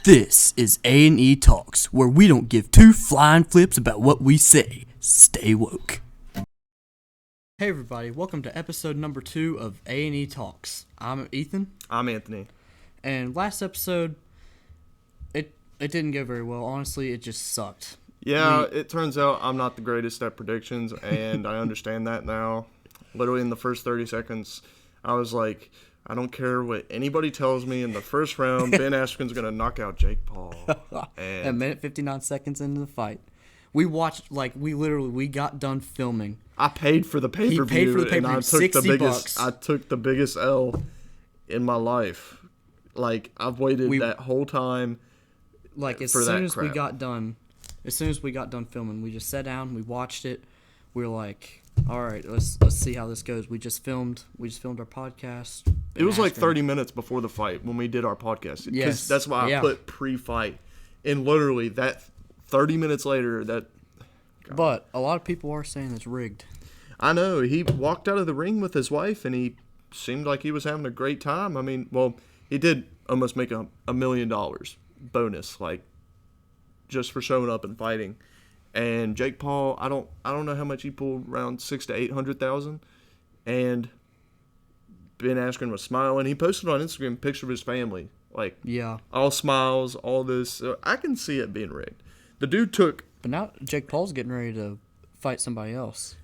This is A&E Talks, where we don't give two flying flips about what we say. Stay woke. Hey everybody, welcome to episode number 2 of A&E Talks. I'm Ethan. I'm Anthony. And last episode, it didn't go very well. Honestly, it just sucked. Yeah, it turns out I'm not the greatest at predictions, and I understand that now. Literally in the first 30 seconds, I was like, I don't care what anybody tells me. In the first round, Ben Askren's going to knock out Jake Paul. And a minute 59 seconds into the fight. We watched, we got done filming. I paid for the pay-per-view. He paid for the pay-per-view, and I took $60. I took the biggest L in my life. Like, I've waited that whole time as soon as we got done filming, we just sat down, we watched it. We were like, all right, let's see how this goes. We just filmed our podcast. It was like 30 minutes before the fight when we did our podcast. Yes. That's why I put pre-fight. And literally that 30 minutes later, God. But a lot of people are saying it's rigged. I know. He walked out of the ring with his wife, and he seemed like he was having a great time. I mean, well, he did almost make $1 million bonus, like, just for showing up and fighting. And Jake Paul, I don't know how much he pulled, around 600,000 to 800,000. And Ben Askren was smiling. He posted on Instagram a picture of his family, like, all smiles, all this. So I can see it being rigged. The dude took. But now Jake Paul's getting ready to fight somebody else,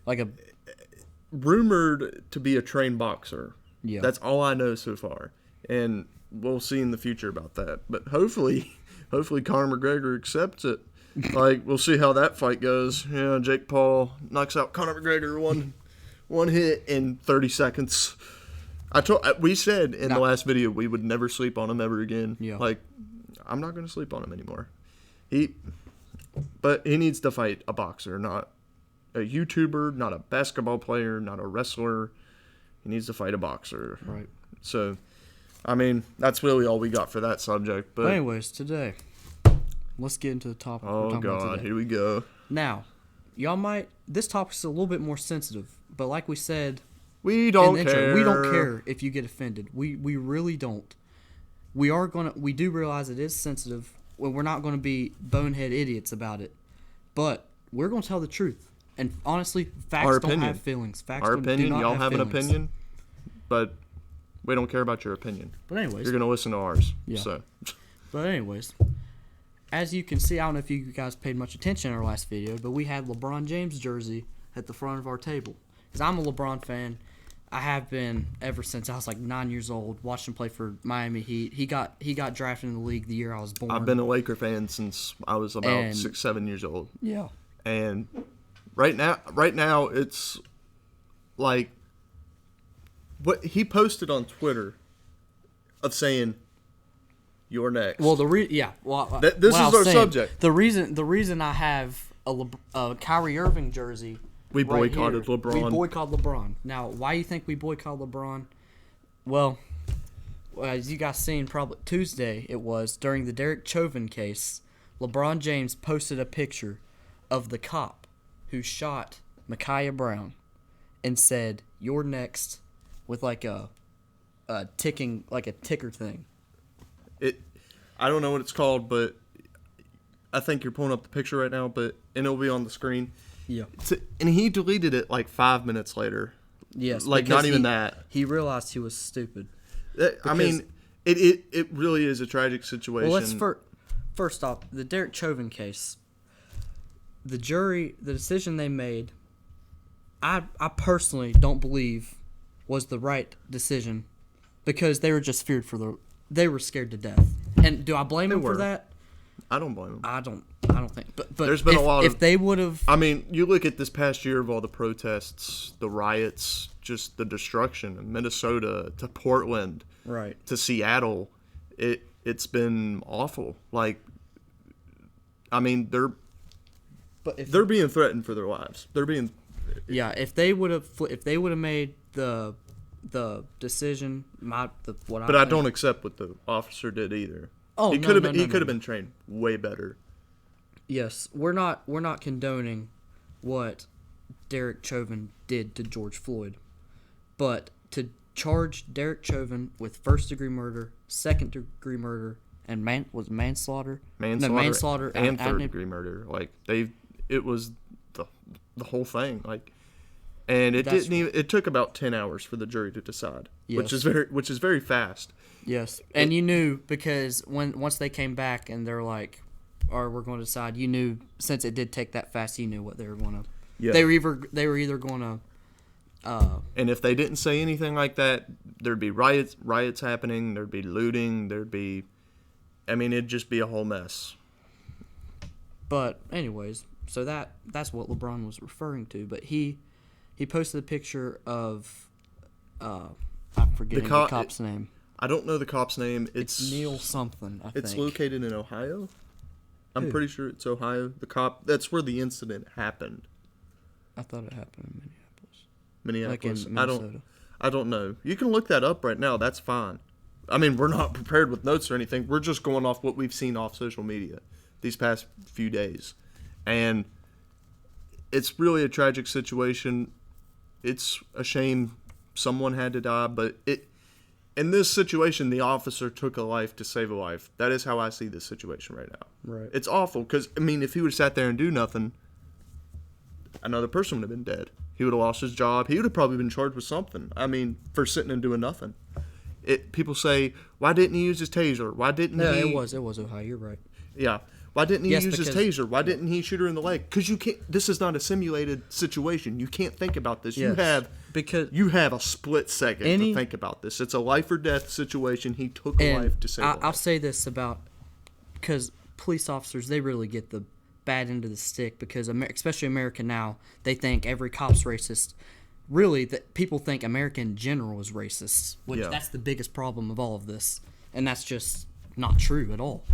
rumored to be a trained boxer. Yeah, that's all I know so far, and we'll see in the future about that. But hopefully Conor McGregor accepts it. Like, we'll see how that fight goes. Yeah, Jake Paul knocks out Conor McGregor one hit in 30 seconds. We said in the last video we would never sleep on him ever again. Yeah. Like, I'm not going to sleep on him anymore. But he needs to fight a boxer, not a YouTuber, not a basketball player, not a wrestler. He needs to fight a boxer. Right. So, I mean, that's really all we got for that subject. But anyways, today, let's get into the topic. Oh, God, here we go. Now, this topic's a little bit more sensitive, but like we said, we don't care. We don't care if you get offended. We really don't. We do realize it is sensitive. Well, we're not going to be bonehead idiots about it, but we're going to tell the truth. And honestly, facts don't have feelings. Our opinion, y'all have an opinion, but we don't care about your opinion. But anyways, you're going to listen to ours. Yeah. So. But anyways, as you can see, I don't know if you guys paid much attention in our last video, but we had LeBron James jersey at the front of our table. Because I'm a LeBron fan. I have been ever since I was like 9 years old. Watched him play for Miami Heat. He got drafted in the league the year I was born. I've been a Laker fan since I was about 6-7 years old. Yeah. And right now it's like what he posted on Twitter of saying, "You're next." Well, this is our subject. The reason I have a Kyrie Irving jersey. We boycotted LeBron. We boycotted LeBron. Now, why do you think we boycotted LeBron? Well, as you guys seen, probably Tuesday it was, during the Derek Chauvin case, LeBron James posted a picture of the cop who shot Ma'Khia Brown and said, "You're next," with like a ticker thing. I don't know what it's called, but I think you're pulling up the picture right now, and it'll be on the screen. Yeah. And he deleted it like 5 minutes later. Yes. Like, not even that. He realized he was stupid. I mean, it really is a tragic situation. Well, first off, the Derek Chauvin case, the decision they made, I personally don't believe was the right decision, because they were just they were scared to death. And do I blame them for that? I don't blame them. I don't think. But there's been a lot if they would have. I mean, you look at this past year of all the protests, the riots, just the destruction in Minnesota to Portland, right, to Seattle. It's been awful. Like, I mean, they're being threatened for their lives. They're being. Yeah, if they would have made the decision, But I don't accept what the officer did either. Oh, he could have been trained way better. Yes, we're not condoning what Derek Chauvin did to George Floyd, but to charge Derek Chauvin with first-degree murder, second-degree murder, and manslaughter. Manslaughter, No, manslaughter and third-degree murder. Like it was the whole thing. Like, and it didn't even. It took about 10 hours for the jury to decide, Yes. which is very fast. Yes, and you knew because once they came back and they're like, "Or we're going to decide," you knew since it did take that fast, you knew what they were going to. Yeah. They were either going to. And if they didn't say anything like that, there'd be riots happening. There'd be looting. It'd just be a whole mess. But anyways, so that's what LeBron was referring to. But he posted a picture of I'm forgetting the cop's name. I don't know the cop's name. It's Neil something, I think. It's located in Ohio. I'm pretty sure it's Ohio. The cop, that's where the incident happened. I thought it happened in Minneapolis. Like in Minnesota. I don't know. You can look that up right now. That's fine. I mean, we're not prepared with notes or anything. We're just going off what we've seen off social media these past few days. And it's really a tragic situation. It's a shame someone had to die, but in this situation, the officer took a life to save a life. That is how I see this situation right now. Right. It's awful because, if he would have sat there and do nothing, another person would have been dead. He would have lost his job. He would have probably been charged with something. For sitting and doing nothing. People say, why didn't he use his taser? Why didn't he? Yeah, it was Ohio. You're right. Yeah. Why didn't he use his taser? Why didn't he shoot her in the leg? Because you can't. This is not a simulated situation. You can't think about this. Yes, you have a split second to think about this. It's a life or death situation. He took a life to save a life. I'll say this because police officers, they really get the bad end of the stick because especially America now, they think every cop's racist. Really, that people think America in general is racist, which that's the biggest problem of all of this, and that's just not true at all.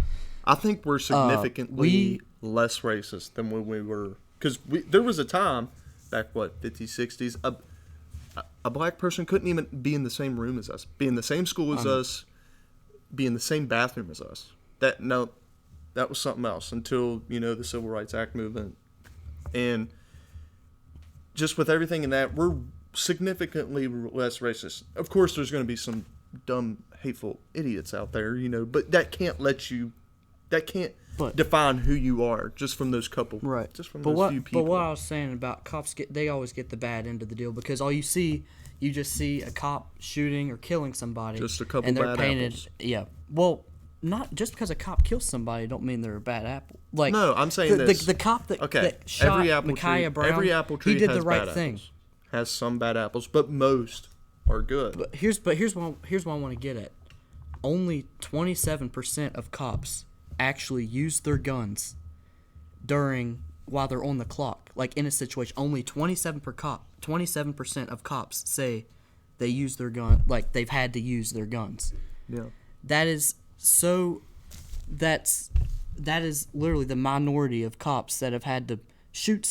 I think we're significantly less racist than when we were, because there was a time back 50s, 60s, a black person couldn't even be in the same room as us, be in the same school as us, be in the same bathroom as us. That was something else until the Civil Rights Act movement, and just with everything in that, we're significantly less racist. Of course, there's going to be some dumb, hateful idiots out there, but that can't define who you are just from those couple, right? Just from those few people. But what I was saying about cops, they always get the bad end of the deal because all you just see a cop shooting or killing somebody, just a couple and they're bad painted. Apples. Yeah, well, not just because a cop kills somebody, don't mean they're a bad apple. Like no, I'm saying the cop that shot Micaiah Brown, every apple tree he did has the right bad thing. Apples. Has some bad apples, but most are good. But here's what I want to get at. Only 27% of cops actually use their guns while they're on the clock. Like in a situation, only 27% of cops say they use their gun, like they've had to use their guns. Yeah. That is literally the minority of cops that have had to shoot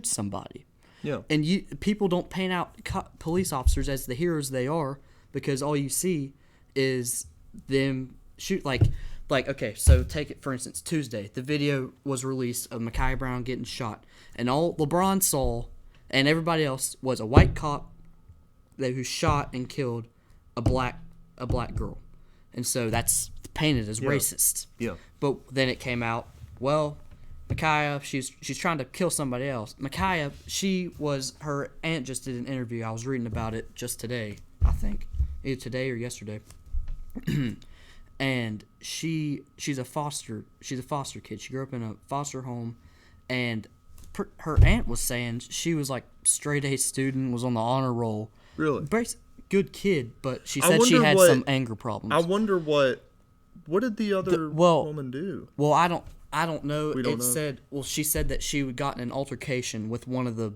somebody. Yeah. And people don't paint out police officers as the heroes they are because all you see is them shoot like okay, so take it for instance Tuesday. The video was released of Micaiah Brown getting shot, and all LeBron saw and everybody else was a white cop who shot and killed a black girl, and so that's painted as racist. Yeah. But then it came out, well, Micaiah, she's trying to kill somebody else. Micaiah, her aunt just did an interview. I was reading about it just today, I think, either today or yesterday. And she's a foster kid. She grew up in a foster home, and her aunt was saying she was like straight A student, was on the honor roll. Really? Good kid, but she said she had some anger problems. I wonder what did the other woman do? Well, I don't know. We don't know. Said, she said that she had gotten an altercation with one of the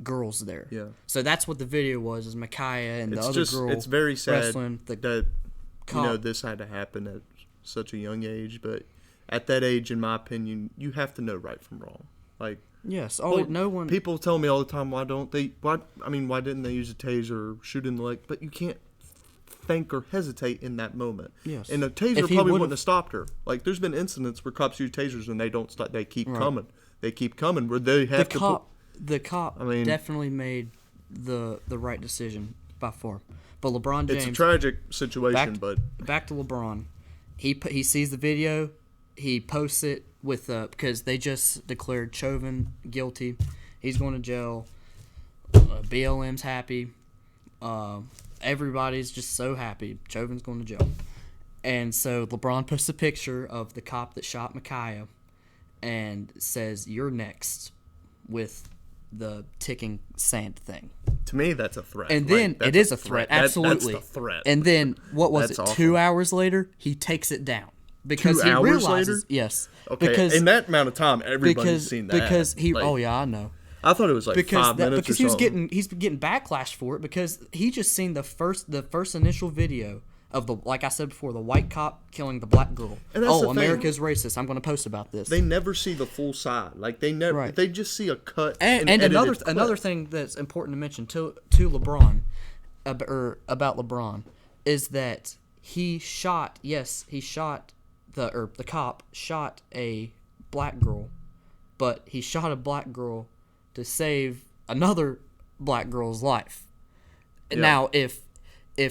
girls there. Yeah. So that's what the video was, is Micaiah and the other girl. It's very sad wrestling that this had to happen at such a young age, but at that age, in my opinion, you have to know right from wrong. Like, yes. No one. People tell me all the time, why didn't they use a taser or shoot in the leg? But you can't think or hesitate in that moment. Yes. And a taser probably wouldn't have stopped her. Like, there's been incidents where cops use tasers and they don't stop. They keep coming. They keep coming. Where they have the cop definitely made the right decision by far. But LeBron James. It's a tragic situation, but back to LeBron. he sees the video, he posts it with because they just declared Chauvin guilty. He's going to jail. BLM's happy. Everybody's just so happy. Chauvin's going to jail. And so LeBron posts a picture of the cop that shot Micaiah and says, "You're next," with the ticking sand thing. To me, that's a threat. And then it is a threat, absolutely. That's the threat. And then what was it? Awful. 2 hours later, he takes it down because 2 he hours realizes, later? yes, Okay, because in that amount of time, everybody's seen that. because he, Like, oh yeah, I know. I thought it was like 5 minutes because or something. he's getting backlash for it because he just seen the first initial video of the, like I said before, the white cop killing the black girl. And that's the thing. America's racist. I'm going to post about this. They never see the full side. Like they never. Right. They just see a cut. And edited clip. another thing that's important to mention to LeBron, or about LeBron, is that the cop shot a black girl, but he shot a black girl to save another black girl's life. Yeah. Now, if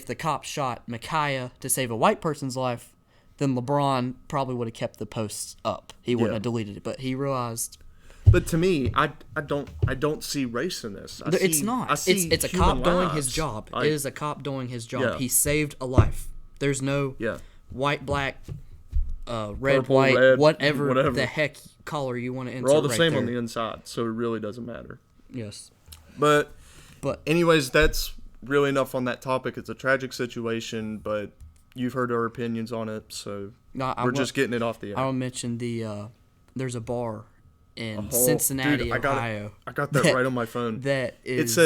the cop shot Micaiah to save a white person's life, then LeBron probably would have kept the posts up. He wouldn't have deleted it, but he realized. But to me, I don't see race in this. It's not. It's a cop doing his job. It is a cop doing his job. Yeah. He saved a life. There's no white, black, red, Purple, white, red, whatever the heck color you want to insert. We're all the same there. on the inside, so it really doesn't matter. Yes. But But anyways, that's really enough on that topic. It's a tragic situation, but you've heard our opinions on it, so we're just getting it off the air. I'll mention there's a bar in Cincinnati, dude, Ohio. I got that right on my phone. That is.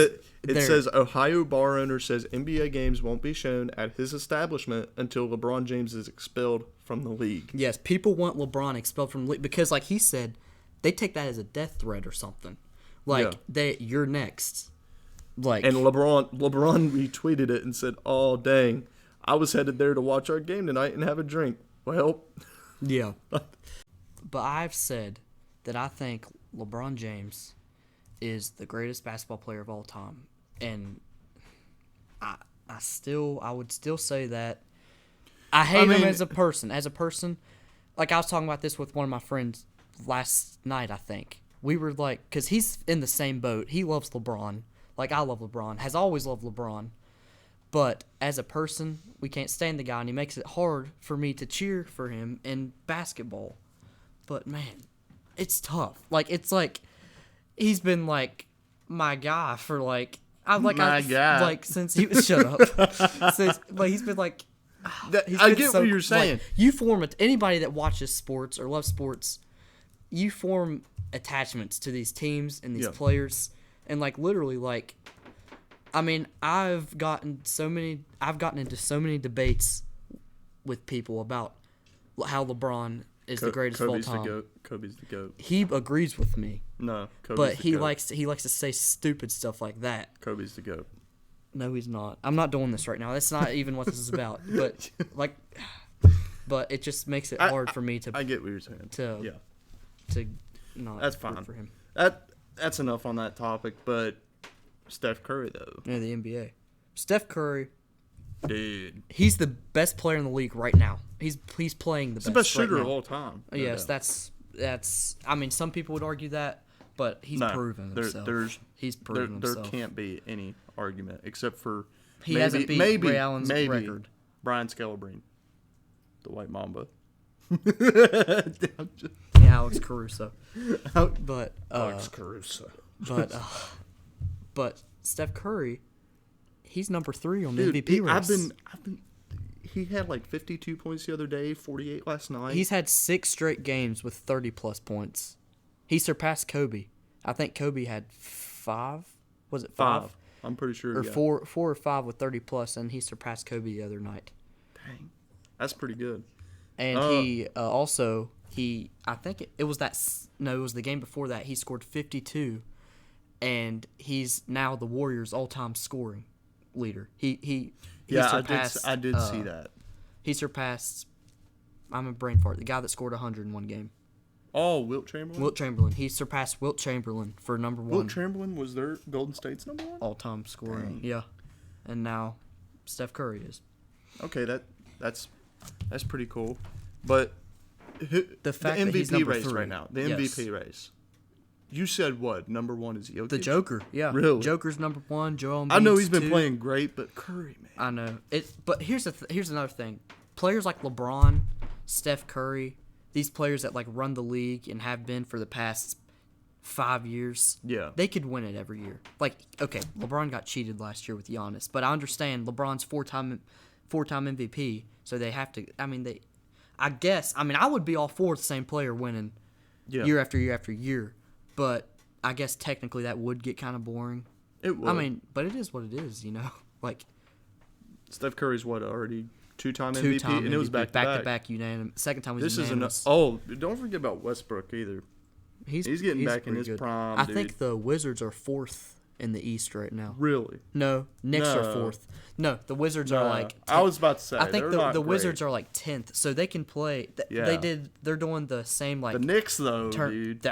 It says Ohio bar owner says NBA games won't be shown at his establishment until LeBron James is expelled from the league. Yes, people want LeBron expelled from the league because, like he said, they take that as a death threat or something. Like you're next. Like, and LeBron retweeted it and said, "Oh dang, I was headed there to watch our game tonight and have a drink." Well, yeah. But I've said that I think LeBron James is the greatest basketball player of all time, and I would still say that. I hate him as a person. As a person, like I was talking about this with one of my friends last night. I think we were like, because he's in the same boat. He loves LeBron. Like, I love LeBron, has always loved LeBron. But as a person, we can't stand the guy, and he makes it hard for me to cheer for him in basketball. But, man, it's tough. Like, it's like he's been, like, my guy for, like... since he was... Shut up. Since, like, he's been, like... I get what you're saying. Like, you form... Anybody that watches sports or loves sports, you form attachments to these teams and these players... And, like, literally, like, I mean, I've gotten into so many debates with people about how LeBron is the greatest of all time. Kobe's the GOAT. He agrees with me. No, Kobe's but the he GOAT. likes to say stupid stuff like that. Kobe's the GOAT. No, he's not. I'm not doing this right now. That's not even what this is about. But, like, but it just makes it hard for me to... I get what you're saying. To not That's fine. root for him. That's enough on that topic, but Steph Curry, though. Yeah, the NBA. Steph Curry, dude, he's the best player in the league right now. He's playing the best. He's the best shooter right of now. all time. Yes, that's. I mean, some people would argue that, but he's proven himself. He's proven himself. There can't be any argument except for he hasn't beat Ray Allen's record. Brian Scalabrine, the White Mamba. Alex Caruso. But Alex Caruso. But Steph Curry, he's number 3 on the MVP race. He had like 52 points the other day, 48 last night. He's had 6 straight games with 30-plus points. He surpassed Kobe. I think Kobe had 5. Was it 5? I'm pretty sure. Or 4 or 5 with 30-plus, and he surpassed Kobe the other night. Dang. That's pretty good. And he also, I think it was it was the game before that. He scored 52, and he's now the Warriors' all-time scoring leader. He surpassed, I did see that. He surpassed, I'm a brain fart, the guy that scored 100 in one game. Oh, Wilt Chamberlain? Wilt Chamberlain. He surpassed Wilt Chamberlain for number 1. Wilt Chamberlain was their Golden State's number 1? All-time scoring. Dang. Yeah. And now Steph Curry is. Okay, that's That's pretty cool. But The fact the that he's MVP number race 3 right now. The Yes. MVP race. You said what? Number 1 is Jokic? The Joker, yeah. Really? Joker's number 1. Joel Embiid's I know he's been 2. playing great, but Curry, man. I know it, but here's another thing. Players like LeBron, Steph Curry, these players that like run the league and have been for the past 5 years. Yeah. They could win it every year. Like, okay, LeBron got cheated last year with Giannis, but I understand LeBron's four-time MVP, so they have to. I mean, I would be all for the same player winning year after year after year, but I guess technically that would get kind of boring. It would. I mean, but it is what it is, you know. Like Steph Curry's already two-time MVP, two-time and it was MVP, back to back unanimous. Second time was This unanimous. is don't forget about Westbrook either. He's getting back in pretty his good. prime. I dude. think the Wizards are 4th in the East right now. Really. No, Knicks are No. 4th. No, the Wizards are like. I was about to say. I think they're the not Wizards great. are like 10th, so they can play. Yeah. They're doing the same like. The Knicks though, dude.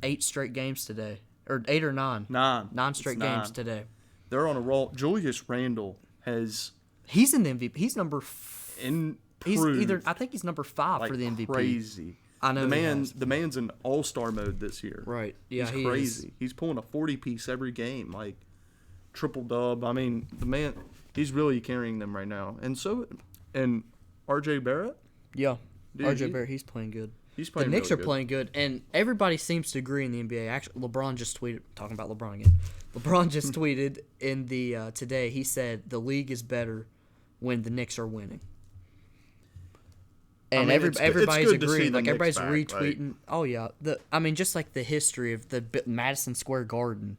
8 straight games today, or 8 or 9. 9. 9 straight It's games 9. today. They're on a roll. Julius Randle has He's in the MVP. He's number. improved. He's either. I think he's number 5 like for the MVP. crazy. I know the man's in all-star mode this year. Right. Yeah, he's crazy. He's pulling a 40-piece every game, like triple dub. I mean, the man, he's really carrying them right now. And RJ Barrett. Yeah. Dude, RJ Barrett, he's playing good. He's playing. The Knicks really are good. playing good, and everybody seems to agree in the NBA. Actually, LeBron just tweeted, talking about LeBron again. LeBron just tweeted in the today. He said the league is better when the Knicks are winning. And everybody's good to see agreeing. the Like Knicks everybody's back, retweeting. Oh yeah, just like the history of the Madison Square Garden.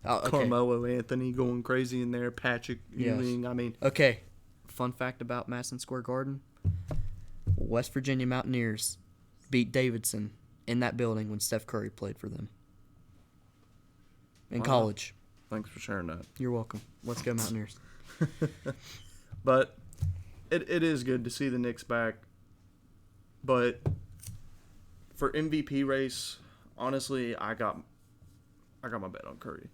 Okay. Carmelo Anthony going crazy in there. Patrick Yes. Ewing. I mean, Okay, fun fact about Madison Square Garden: West Virginia Mountaineers beat Davidson in that building when Steph Curry played for them in Wow. college. thanks for sharing that. You're welcome. Let's go Mountaineers. But it is good to see the Knicks back. But for MVP race, honestly, I got my bet on Curry.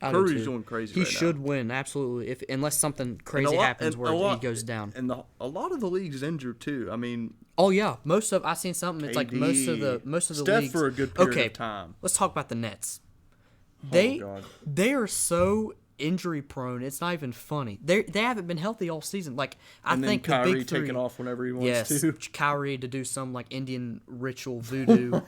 I do Curry's too. doing crazy He right should now. win, absolutely. Unless something crazy And a lot- happens and where a lot- he goes down. And a lot of the league's injured too. I mean, Oh yeah, I seen something. It's like most of the Steph leagues for a good period okay, of time. let's talk about the Nets. Oh, God. They are so injury prone. It's not even funny. They haven't been healthy all season. Like And I think then Kyrie the big three, taking off whenever he wants yes, to. Kyrie to do some like Indian ritual voodoo.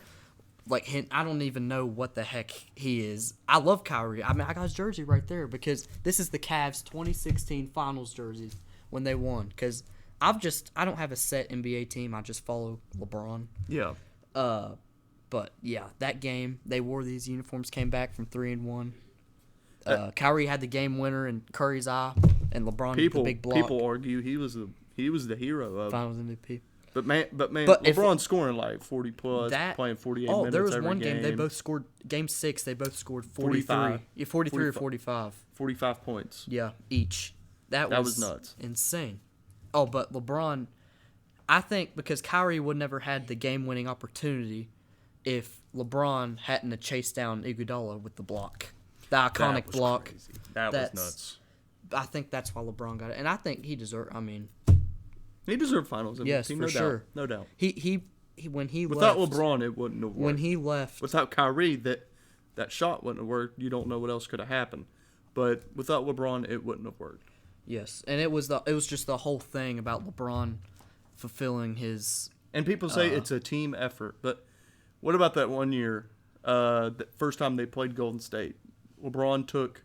Like I don't even know what the heck he is. I love Kyrie. I mean, I got his jersey right there because this is the Cavs 2016 Finals jerseys when they won. Because I don't have a set NBA team. I just follow LeBron. Yeah. But yeah, that game they wore these uniforms, came back from 3-1. Kyrie had the game winner in Curry's eye, and LeBron did the big block. People argue he was the hero of. Finals MVP. But man, But LeBron's scoring like 40 plus, playing 48 minutes there was every one game. they both scored. Game 6, they both scored 43. 45. Yeah, 43 or 45. 45 points. Yeah, each. That was nuts. Insane. Oh, but LeBron, I think because Kyrie would never had the game-winning opportunity if LeBron hadn't have chased down Iguodala with the block. The iconic That was block. crazy. That was nuts. I think that's why LeBron got it. And I think he deserved, He deserved finals MVP, yes, no for doubt. sure. No doubt. He when he Without left, LeBron, it wouldn't have worked. when he left, Without Kyrie, that shot wouldn't have worked. You don't know what else could have happened. But without LeBron, it wouldn't have worked. yes, and it was just the whole thing about LeBron fulfilling his. And people say it's a team effort, but what about that one year, the first time they played Golden State? LeBron took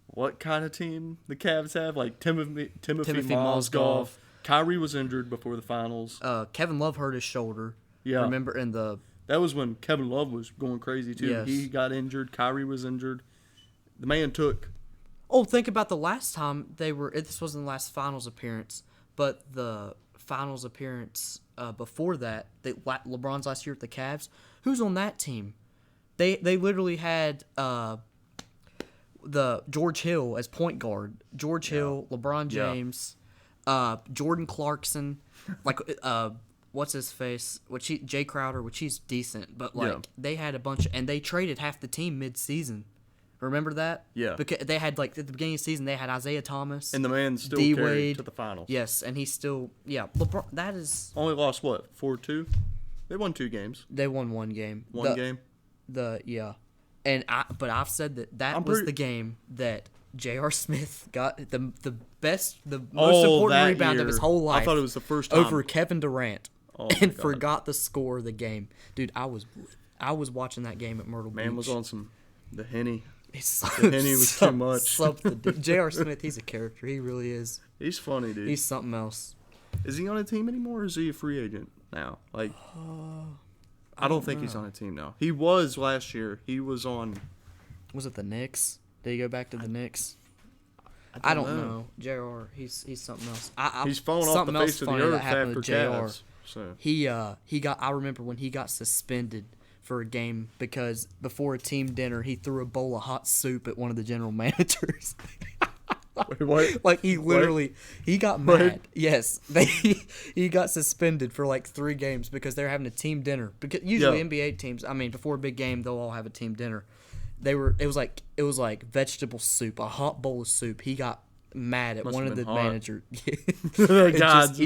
what kind of team the Cavs have? Like Timothy Mozgov. Kyrie was injured before the finals. Kevin Love hurt his shoulder. Yeah. Remember in the That was when Kevin Love was going crazy too. Yes. He got injured. Kyrie was injured. The man took. Oh, think about the last time they were. This wasn't the last finals appearance, but the finals appearance before that, LeBron's last year at the Cavs. Who's on that team? They literally had the George Hill as point guard. George Hill, LeBron James, Jordan Clarkson, like what's his face? Jay Crowder, which he's decent, but like they had a bunch, and they traded half the team mid-season. Remember that? Yeah. Because they had, like, at the beginning of the season, they had Isaiah Thomas. And the man still D. carried Wade. to the finals. Yes, and he's still, LeBron, that is... Only lost, what, 4-2? They won 2 games. They won one game. One game? And I've said that was the game that J.R. Smith got the most important rebound of his whole life. I thought it was the first time. Over Kevin Durant. And forgot the score of the game. Dude, I was watching that game at Myrtle Beach. Man was on the Henny. The Henny was too much. J.R. Smith, he's a character. He really is. He's funny, dude. He's something else. Is he on a team anymore, or is he a free agent now? Like, I don't think he's on a team now. He was last year. He was on... Was it the Knicks? Did he go back to the Knicks? I don't know. JR, he's something else. He's fallen off the face of the earth after Cavs. So. He got. I remember when he got suspended for a game because before a team dinner he threw a bowl of hot soup at one of the general managers. Wait, what? Like he literally, he got mad. Yes, he got suspended for like 3 games because they're having a team dinner. Because usually NBA teams, I mean, before a big game, they'll all have a team dinner. It was like vegetable soup, a hot bowl of soup. He got mad at one of the managers. He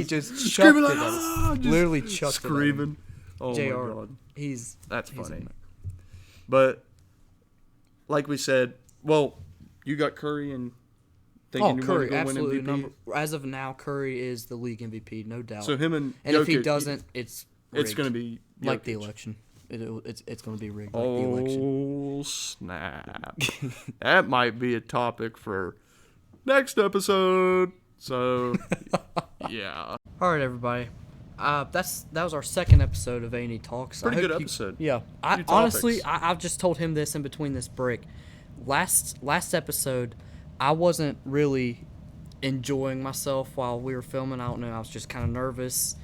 just chucked it at us. Literally chucked screaming. Oh JR, my god, that's funny. But like we said, well, you got Curry and thinking Curry, you want to go absolutely. win MVP. As of now, Curry is the league MVP, no doubt. So him and Jokic, if he doesn't, it's rigged. going to be Jokic. Like the election. It's going to be rigged. Oh, like the election. Snap! That might be a topic for next episode. So yeah. All right, everybody. That was our second episode of A&ETalks. Pretty good episode. Yeah. Honestly, I've just told him this in between this break. Last episode, I wasn't really enjoying myself while we were filming. I don't know. I was just kind of nervous,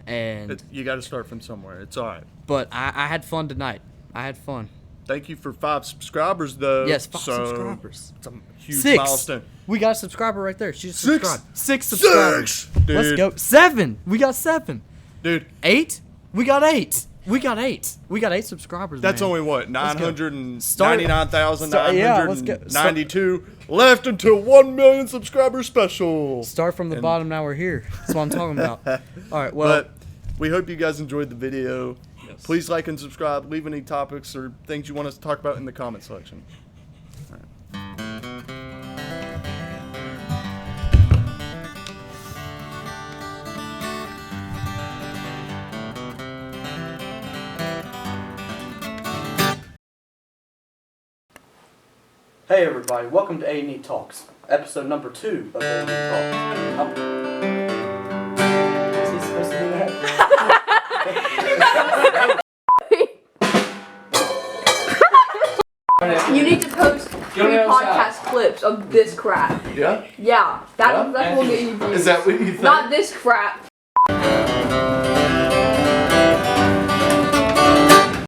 and you got to start from somewhere. It's all right. But I had fun tonight. I had fun. Thank you for 5 subscribers, though. Yes, 5 subscribers. It's a huge 6 milestone. We got a subscriber right there. She just 6 subscribed. 6 subscribers. 6! Dude. Let's go. 7. We got 7. Dude. 8. We got 8. We got 8. We got 8 subscribers. That's man. only what 999,992 left until 1 million subscriber special. Start from the bottom. Now we're here. That's what I'm talking about. All right. Well, but we hope you guys enjoyed the video. Yes. Please like and subscribe. Leave any topics or things you want us to talk about in the comment section. All right. hey everybody, welcome to A&ETalks, episode number 2 of A&ETalks. Is he supposed to do that? You need to post 3 podcast clips of this crap. Yeah? Yeah, that's what will get you views. Is that what you think? Not this crap.